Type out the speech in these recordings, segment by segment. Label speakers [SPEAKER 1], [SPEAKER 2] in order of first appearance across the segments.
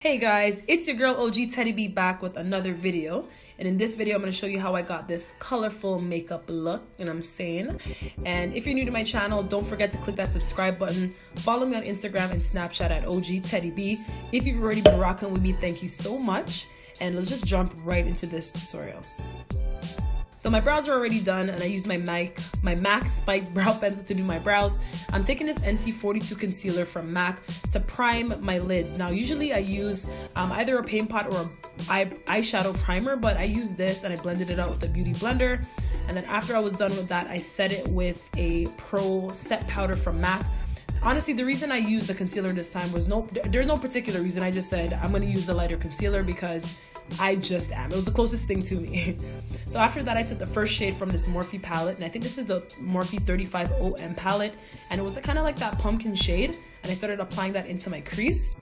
[SPEAKER 1] Hey guys, it's your girl OG Teddy B back with another video. And in this video, I'm going to show you how I got this colorful makeup look, you know what I'm saying? And if you're new to my channel, don't forget to click that subscribe button. Follow me on Instagram and Snapchat at OG Teddy B. If you've already been rocking with me, thank you so much. And let's just jump right into this tutorial. So my brows are already done and I use my MAC spiked brow pencil to do my brows. I'm taking this NC42 concealer from MAC to prime my lids. Now usually I use either a paint pot or a eyeshadow primer, but I use this and I blended it out with a beauty blender. And then after I was done with that, I set it with a Pro Set Powder from MAC. Honestly, the reason I used the concealer this time was there's no particular reason. I just said I'm gonna use a lighter concealer because I just am. It was the closest thing to me. So after that, I took the first shade from this Morphe palette, and I think this is the Morphe 35OM palette, and it was kind of like that pumpkin shade, and I started applying that into my crease.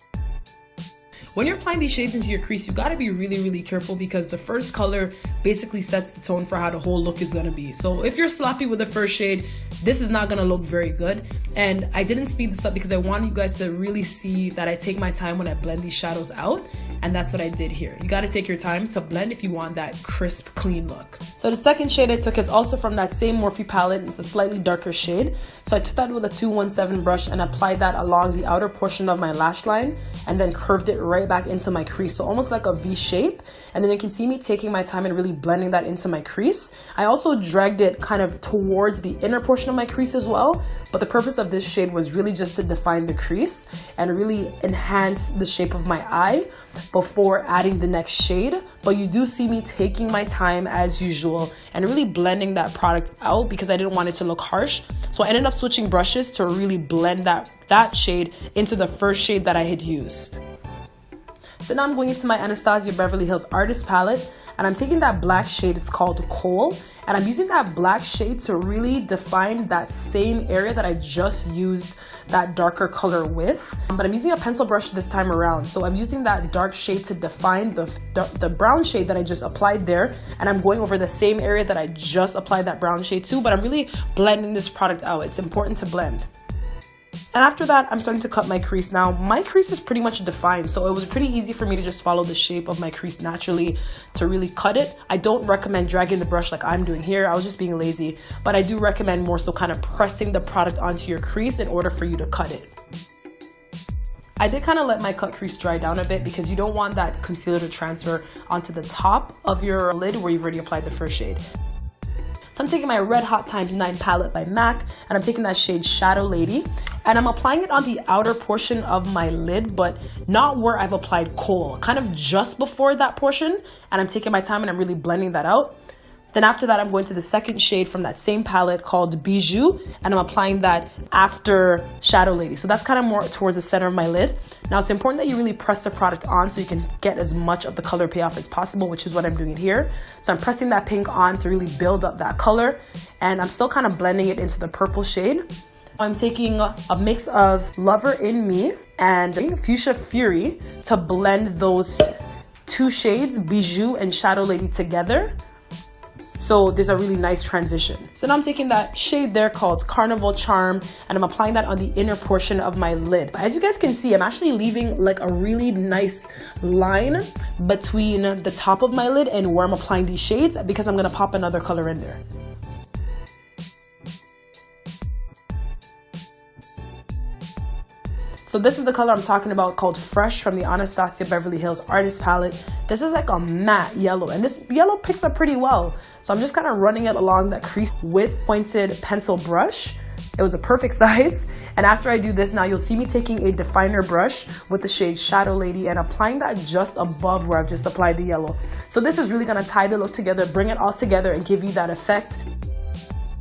[SPEAKER 1] When you're applying these shades into your crease, you gotta be really careful because the first color basically sets the tone for how the whole look is gonna be. So if you're sloppy with the first shade, this is not gonna look very good. And I didn't speed this up because I wanted you guys to really see that I take my time when I blend these shadows out. And that's what I did here. You gotta take your time to blend if you want that crisp, clean look. So the second shade I took is also from that same Morphe palette. It's a slightly darker shade. So I took that with a 217 brush and applied that along the outer portion of my lash line and then curved it right back into my crease. So almost like a V shape. And then you can see me taking my time and really blending that into my crease. I also dragged it kind of towards the inner portion of my crease as well. But the purpose of this shade was really just to define the crease and really enhance the shape of my eye before adding the next shade. But you do see me taking my time as usual and really blending that product out because I didn't want it to look harsh. So I ended up switching brushes to really blend that shade into the first shade that I had used. So now I'm going into my Anastasia Beverly Hills Artist Palette and I'm taking that black shade, it's called Coal, and I'm using that black shade to really define that same area that I just used that darker color with. But I'm using a pencil brush this time around. So I'm using that dark shade to define the brown shade that I just applied there. And I'm going over the same area that I just applied that brown shade to, but I'm really blending this product out. It's important to blend. And after that, I'm starting to cut my crease. Now, my crease is pretty much defined, so it was pretty easy for me to just follow the shape of my crease naturally to really cut it. I don't recommend dragging the brush like I'm doing here. I was just being lazy, but I do recommend more so kind of pressing the product onto your crease in order for you to cut it. I did kind of let my cut crease dry down a bit because you don't want that concealer to transfer onto the top of your lid where you've already applied the first shade. So I'm taking my Red Hot x9 palette by MAC and I'm taking that shade Shadow Lady and I'm applying it on the outer portion of my lid, but not where I've applied Coal, kind of just before that portion. And I'm taking my time and I'm really blending that out. Then after that, I'm going to the second shade from that same palette called Bijou, and I'm applying that after Shadow Lady. So that's kind of more towards the center of my lid. Now it's important that you really press the product on so you can get as much of the color payoff as possible, which is what I'm doing here. So I'm pressing that pink on to really build up that color, and I'm still kind of blending it into the purple shade. I'm taking a mix of Lover in Me and Fuchsia Fury to blend those two shades, Bijou and Shadow Lady, together. So there's a really nice transition. So now I'm taking that shade there called Carnival Charm and I'm applying that on the inner portion of my lid. But as you guys can see, I'm actually leaving like a really nice line between the top of my lid and where I'm applying these shades because I'm gonna pop another color in there. So this is the color I'm talking about called Fresh from the Anastasia Beverly Hills Artist Palette. This is like a matte yellow and this yellow picks up pretty well. So I'm just kind of running it along that crease with pointed pencil brush. It was a perfect size. And after I do this, now you'll see me taking a definer brush with the shade Shadow Lady and applying that just above where I've just applied the yellow. So this is really gonna tie the look together, bring it all together and give you that effect.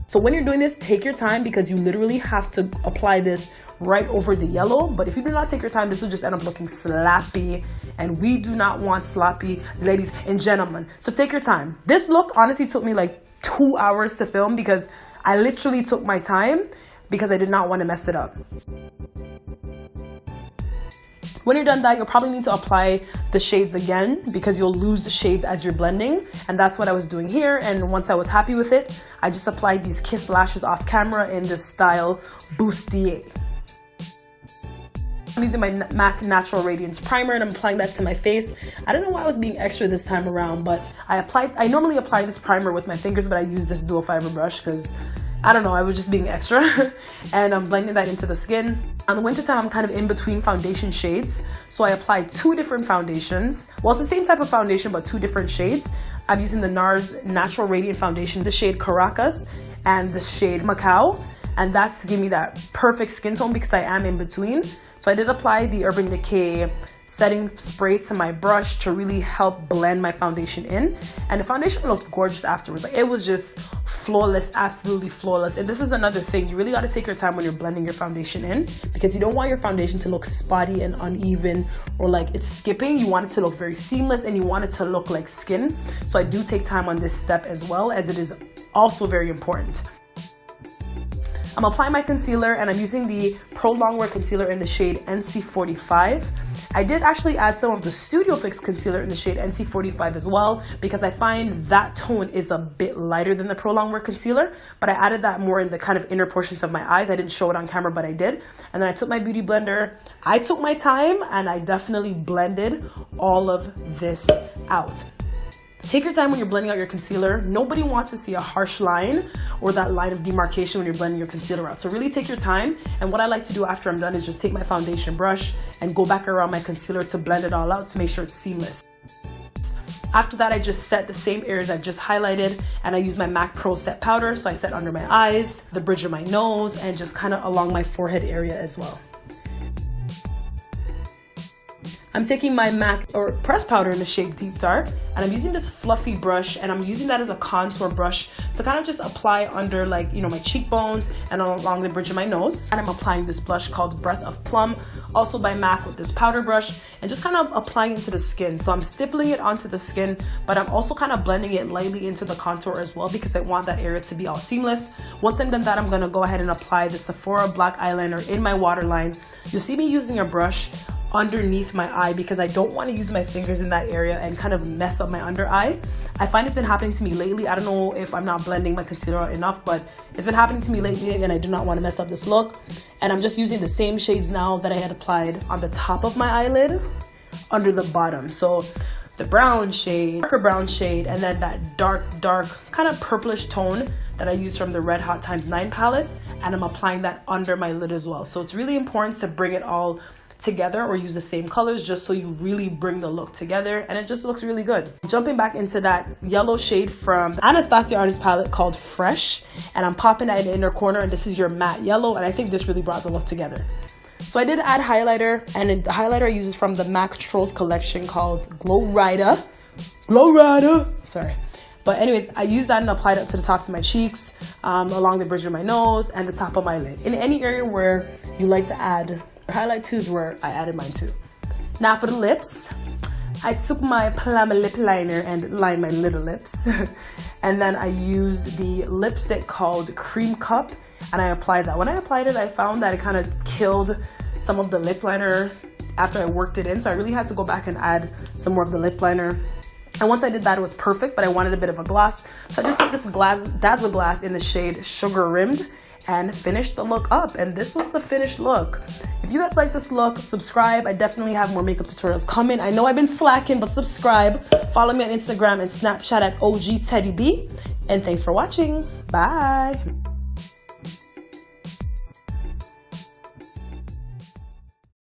[SPEAKER 1] So when you're doing this, take your time because you literally have to apply this right over the yellow. But if you do not take your time, this will just end up looking sloppy. And we do not want sloppy, ladies and gentlemen. So take your time. This look honestly took me like 2 hours to film because I literally took my time because I did not want to mess it up. When you're done that, you'll probably need to apply the shades again because you'll lose the shades as you're blending. And that's what I was doing here. And once I was happy with it, I just applied these Kiss lashes off camera in the style Bustier. I'm using my MAC Natural Radiance Primer and I'm applying that to my face. I don't know why I was being extra this time around, but I normally apply this primer with my fingers, but I use this dual fiber brush because I don't know, I was just being extra. And I'm blending that into the skin. On the winter time, I'm kind of in between foundation shades. So I applied 2 different foundations. Well, it's the same type of foundation, but 2 different shades. I'm using the NARS Natural Radiant Foundation, the shade Caracas and the shade MACAO. And that's to give me that perfect skin tone because I am in between. So I did apply the Urban Decay setting spray to my brush to really help blend my foundation in. And the foundation looked gorgeous afterwards. Like, it was just flawless, absolutely flawless. And this is another thing. You really got to take your time when you're blending your foundation in because you don't want your foundation to look spotty and uneven or like it's skipping. You want it to look very seamless and you want it to look like skin. So I do take time on this step as well, as it is also very important. I'm applying my concealer and I'm using the Pro Longwear concealer in the shade NC45. I did actually add some of the Studio Fix concealer in the shade NC45 as well because I find that tone is a bit lighter than the Pro Longwear concealer, but I added that more in the kind of inner portions of my eyes. I didn't show it on camera, but I did. And then I took my beauty blender. I took my time and I definitely blended all of this out. Take your time when you're blending out your concealer. Nobody wants to see a harsh line or that line of demarcation when you're blending your concealer out. So really take your time. And what I like to do after I'm done is just take my foundation brush and go back around my concealer to blend it all out to make sure it's seamless. After that, I just set the same areas I've just highlighted and I use my MAC Pro Set Powder. So I set under my eyes, the bridge of my nose, and just kind of along my forehead area as well. I'm taking my MAC or pressed powder in the shade Deep Dark and I'm using this fluffy brush and I'm using that as a contour brush to kind of just apply under, like, you know, my cheekbones and along the bridge of my nose. And I'm applying this blush called Breath of Plum, also by MAC, with this powder brush, and just kind of applying it to the skin. So I'm stippling it onto the skin, but I'm also kind of blending it lightly into the contour as well because I want that area to be all seamless. Once I'm done that, I'm gonna go ahead and apply the Sephora black eyeliner in my waterline. You'll see me using a brush underneath my eye because I don't want to use my fingers in that area and kind of mess up my under eye. I find it's been happening to me lately. I don't know if I'm not blending my concealer out enough, but it's been happening to me lately and I do not want to mess up this look. And I'm just using the same shades now that I had applied on the top of my eyelid under the bottom. So the brown shade, darker brown shade, and then that dark kind of purplish tone that I use from the Red Hot x9 palette, and I'm applying that under my lid as well. So it's really important to bring it all together or use the same colors just so you really bring the look together and it just looks really good. Jumping back into that yellow shade from the Anastasia artist palette called Fresh, and I'm popping that in the inner corner, and this is your matte yellow, and I think this really brought the look together. So I did add highlighter, and the highlighter I use is from the MAC Trolls collection called RIDAH. Sorry. But anyways, I used that and applied it to the tops of my cheeks, along the bridge of my nose and the top of my lid. In any area where you like to add highlight to is where I added mine too. Now for the lips, I took my PLUM lip liner and lined my little lips. And then I used the lipstick called Cream Cup and I applied that. When I applied it, I found that it kind of killed some of the lip liner after I worked it in. So I really had to go back and add some more of the lip liner. And once I did that, it was perfect, but I wanted a bit of a gloss. So I just took this DAZZLEGLASS in the shade Sugar Rimmed and finished the look up, and this was the finished look. If you guys like this look, subscribe. I definitely have more makeup tutorials coming. I know I've been slacking, but subscribe. Follow me on Instagram and Snapchat at OG Teddy B. And thanks for watching. Bye.